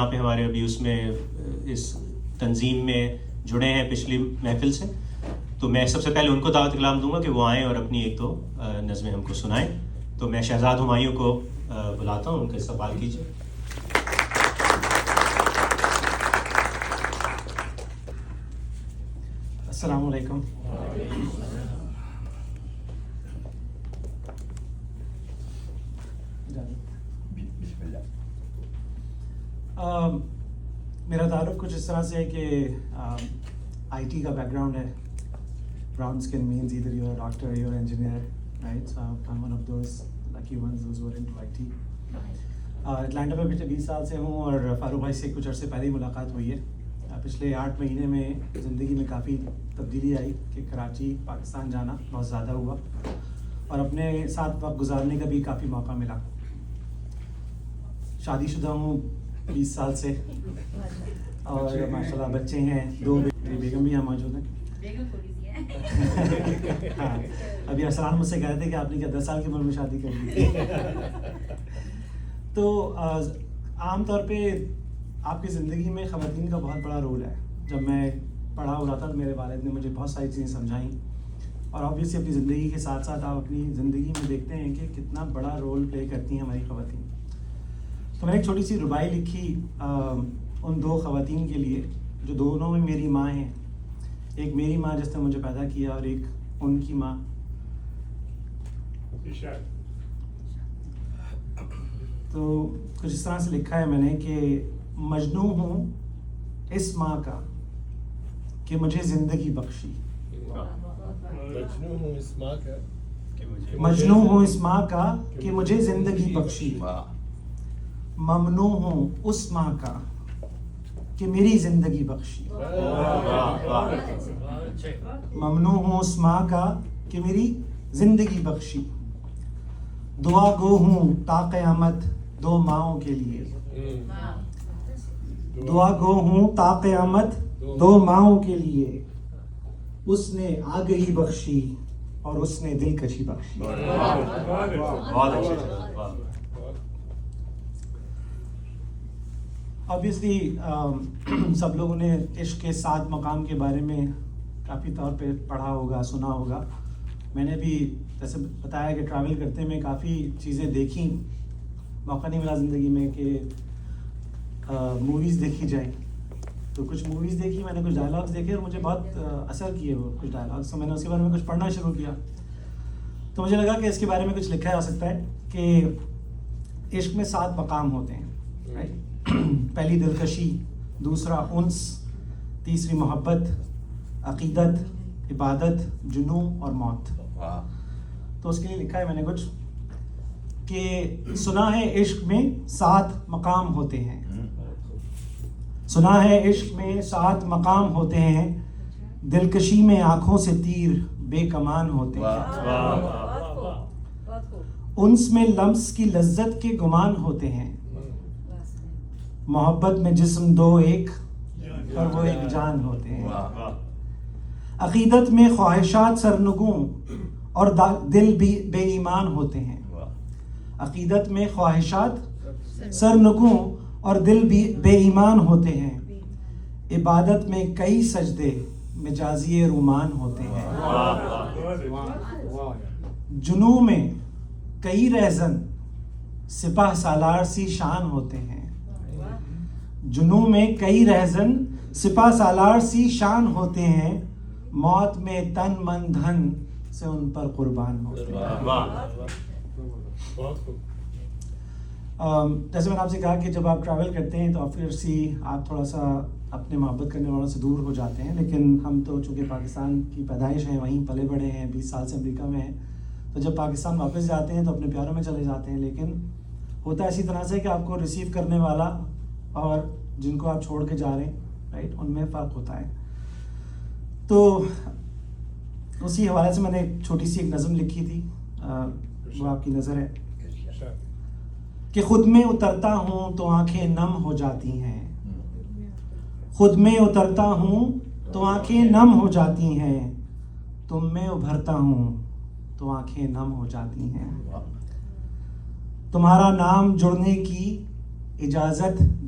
یہاں پہ ہمارے ابھی اس میں اس تنظیم میں جڑے ہیں پچھلی محفل سے، تو میں سب سے پہلے ان کو دعوت کلام دوں گا کہ وہ آئیں اور اپنی ایک دو نظمیں ہم کو سنائیں. تو میں شہزاد ہمایوں کو بلاتا ہوں، ان کا استقبال کیجیے. السلام علیکم. میرا تعارف کچھ اس طرح سے ہے کہ آئی ٹی کا بیک گراؤنڈ ہے. Brown skin means either you're a doctor or you're an engineer, right? So I'm one of those lucky ones who are into IT. Atlanta میں پچھلے 20 سال سے ہوں اور فاروق بھائی سے کچھ عرصے پہلے ہی ملاقات ہوئی ہے. پچھلے 8 مہینے میں زندگی میں کافی تبدیلی آئی کہ کراچی پاکستان جانا بہت زیادہ ہوا اور اپنے ساتھ وقت گزارنے کا بھی کافی موقع ملا. شادی شدہ ہوں 20 سال سے اور ماشاء اللہ بچے ہیں 2. میری بیگم بھی یہاں موجود ہیں. ہاں، ابھی ارسلان مجھ سے کہہ رہے تھے کہ آپ نے کیا 10 سال کی عمر میں شادی کر لی. تو عام طور پہ آپ کی زندگی میں خواتین کا بہت بڑا رول ہے. جب میں پڑھا ہو رہا تھا تو میرے والد نے مجھے بہت ساری چیزیں سمجھائیں اور آبویسلی اپنی زندگی کے ساتھ ساتھ آپ اپنی زندگی میں دیکھتے ہیں کہ کتنا بڑا رول پلے کرتی ہیں ہماری خواتین. تو میں نے ایک چھوٹی سی ربائی لکھی ان 2 خواتین کے لیے جو دونوں میں میری ماں ہیں. ایک میری ماں جس نے مجھے پیدا کیا اور ایک ان کی ماں. تو کچھ اس طرح سے لکھا ہے میں نے کہ مجنوں ہوں اس ماں کا کہ مجھے زندگی بخشی. مجنوں ہوں اس ماں کا کہ مجھے زندگی بخشی. ممنوع ہوں اس ماں کا کہ میری زندگی بخشی. ممنوع ہوں اس ماں کا کہ میری زندگی بخشی. دعا گو ہوں تا قیامت 2 ماؤں کے لیے. دعا گو ہوں تا قیامت 2 ماؤں کے لیے. اس نے آگہی بخشی اور اس نے دلکشی بخشی. آبویسلی سب لوگوں نے عشق کے 7 مقام کے بارے میں کافی طور پہ پڑھا ہوگا، سنا ہوگا. میں نے بھی جیسے بتایا کہ ٹریول کرتے میں کافی چیزیں دیکھیں. موقع نہیں ملا زندگی میں کہ موویز دیکھی جائیں، تو کچھ موویز دیکھی میں نے، کچھ ڈائلاگس دیکھے اور مجھے بہت اثر کیے وہ کچھ ڈائلاگس. تو میں نے اس کے بارے میں کچھ پڑھنا شروع کیا تو مجھے لگا کہ اس کے بارے میں کچھ لکھا جا سکتا ہے کہ عشق میں 7 مقام ہوتے ہیں. پہلی دلکشی، دوسرا انس، تیسری محبت، عقیدت، عبادت، جنوں اور موت. تو اس کے لیے لکھا ہے میں نے کچھ کہ سنا ہے عشق میں 7 مقام ہوتے ہیں. سنا ہے عشق میں 7 مقام ہوتے ہیں. دلکشی میں آنکھوں سے تیر بے کمان ہوتے ہیں. انس میں لمس کی لذت کے گمان ہوتے ہیں. محبت میں جسم 2 ایک اور وہ ایک جان ہوتے ہیں. عقیدت میں خواہشات سرنگوں اور دل بھی بے ایمان ہوتے ہیں. عقیدت میں خواہشات سرنگوں اور دل بھی بے ایمان ہوتے ہیں. عبادت میں کئی سجدے مجازی رومان ہوتے ہیں. جنوں میں کئی رہزن سپاہ سالار سی شان ہوتے ہیں. جنوں میں کئی رہزن سپاہ سالار سی شان ہوتے ہیں. موت میں تن من دھن سے ان پر قربان ہوتے ہیں. جیسے میں نے آپ سے کہا کہ جب آپ ٹریول کرتے ہیں تو آبویسلی آپ تھوڑا سا اپنے محبت کرنے والوں سے دور ہو جاتے ہیں، لیکن ہم تو چونکہ پاکستان کی پیدائش ہیں، وہیں پلے بڑے ہیں، 20 سال سے امریکہ میں ہیں، تو جب پاکستان واپس جاتے ہیں تو اپنے پیاروں میں چلے جاتے ہیں. لیکن ہوتا اسی طرح سے کہ آپ کو ریسیو کرنے والا اور جن کو آپ چھوڑ کے جا رہے ہیں، رائٹ، ان میں فرق ہوتا ہے. تو اسی حوالے سے میں نے ایک چھوٹی سی ایک نظم لکھی تھی، وہ آپ کی نظر ہے کہ خود میں اترتا ہوں تو آنکھیں نم ہو جاتی ہیں. خود میں اترتا ہوں تو آنکھیں نم ہو جاتی ہیں. تم میں ابھرتا ہوں تو آنکھیں نم ہو جاتی ہیں. تمہارا نام جڑنے کی اجازت